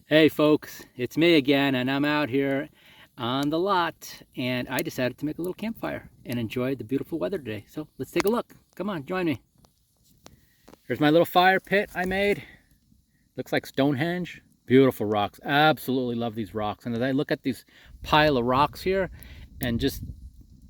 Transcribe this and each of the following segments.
Hey folks, it's me again, and I'm out here on the lot, and I decided to make a little campfire and enjoy the beautiful weather today. So let's take a look. Come on, join me. Here's my little fire pit I made. Looks like Stonehenge. Beautiful rocks. Absolutely love these rocks. And as I look at this pile of rocks here, and just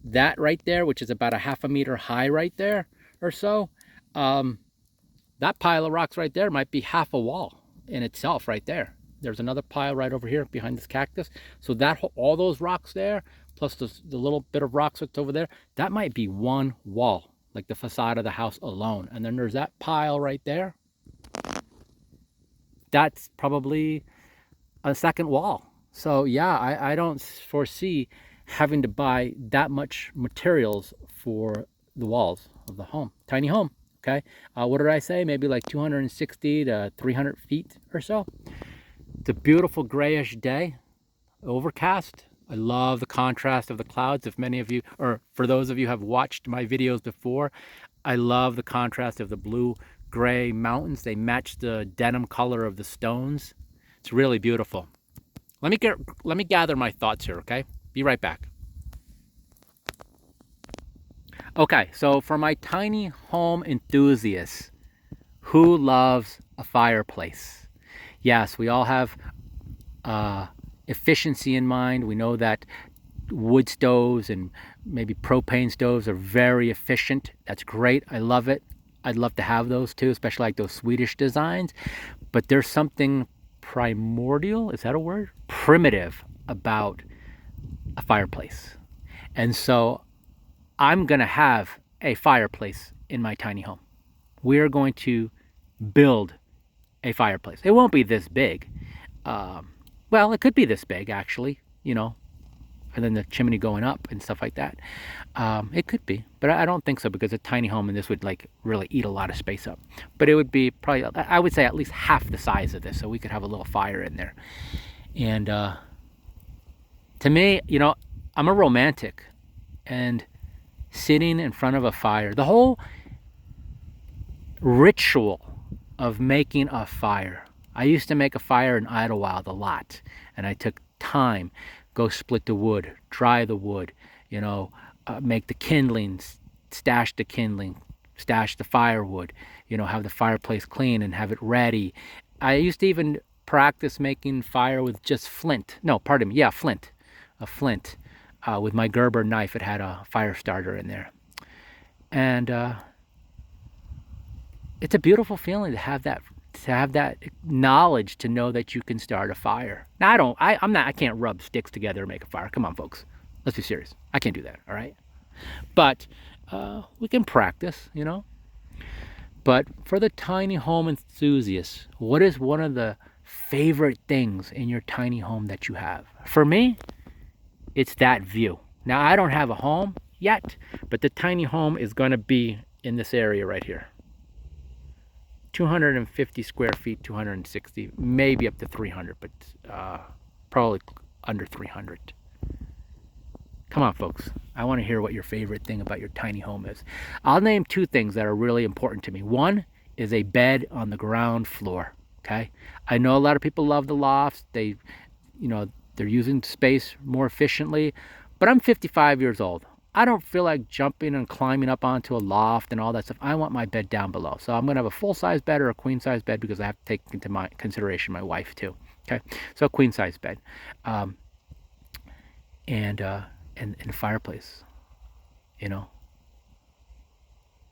that right there, which is about a half a meter high right there or so, that pile of rocks right there might be half a wall in itself right there. There's another pile right over here behind this cactus. So that all those rocks there, plus the little bit of rocks that's over there, that might be one wall, like the facade of the house alone. And then there's that pile right there. That's probably a second wall. So yeah, I don't foresee having to buy that much materials for the walls of the home. Tiny home, okay? What did I say? Maybe like 260 to 300 feet or so. It's a beautiful grayish day, overcast. I love the contrast of the clouds. If many of you, or for those of you have watched my videos before, I love the contrast of the blue-gray mountains. They match the denim color of the stones. It's really beautiful. Let me gather my thoughts here, okay? Be right back. Okay, so for my tiny home enthusiasts, who loves a fireplace? Yes, we all have efficiency in mind. We know that wood stoves and maybe propane stoves are very efficient. That's great. I love it. I'd love to have those too, especially like those Swedish designs. But there's something primordial, is that a word? Primitive about a fireplace. And so I'm going to have a fireplace in my tiny home. We're going to build a fireplace. It won't be this big. Well, it could be this big actually, you know, and then the chimney going up and stuff like that. It could be, but I don't think so, because a tiny home and this would like really eat a lot of space up. But it would be probably, I would say, at least half the size of this, so we could have a little fire in there. And to me, you know, I'm a romantic, and sitting in front of a fire, the whole ritual of making a fire. I used to make a fire in Idlewild a lot, and I took time, go split the wood, dry the wood, you know, make the kindling, stash the kindling, stash the firewood, you know, have the fireplace clean and have it ready. I used to even practice making fire with just flint. No, pardon me, yeah, flint. A flint. With my Gerber knife, it had a fire starter in there. And it's a beautiful feeling to have that knowledge, to know that you can start a fire. Now I can't rub sticks together and make a fire. Come on, folks, let's be serious. I can't do that, all right? But we can practice, you know. But for the tiny home enthusiasts, what is one of the favorite things in your tiny home that you have? For me, it's that view. Now, I don't have a home yet, but the tiny home is going to be in this area right here. 250 square feet, 260, maybe up to 300, but probably under 300. Come on, folks. I want to hear what your favorite thing about your tiny home is. I'll name two things that are really important to me. One is a bed on the ground floor, okay? I know a lot of people love the lofts. They're using space more efficiently, but I'm 55 years old. I don't feel like jumping and climbing up onto a loft and all that stuff. I want my bed down below. So I'm going to have a full-size bed or a queen-size bed, because I have to take into my consideration my wife too. Okay, so a queen-size bed, and a fireplace. You know,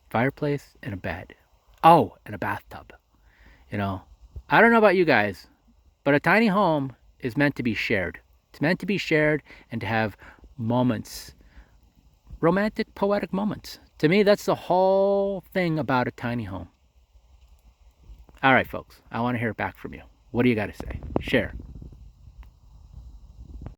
fireplace and a bed. Oh, and a bathtub. You know, I don't know about you guys, but a tiny home is meant to be shared. It's meant to be shared and to have moments, romantic, poetic moments. To me, that's the whole thing about a tiny home. All right, folks, I want to hear it back from you. What do you got to say? Share.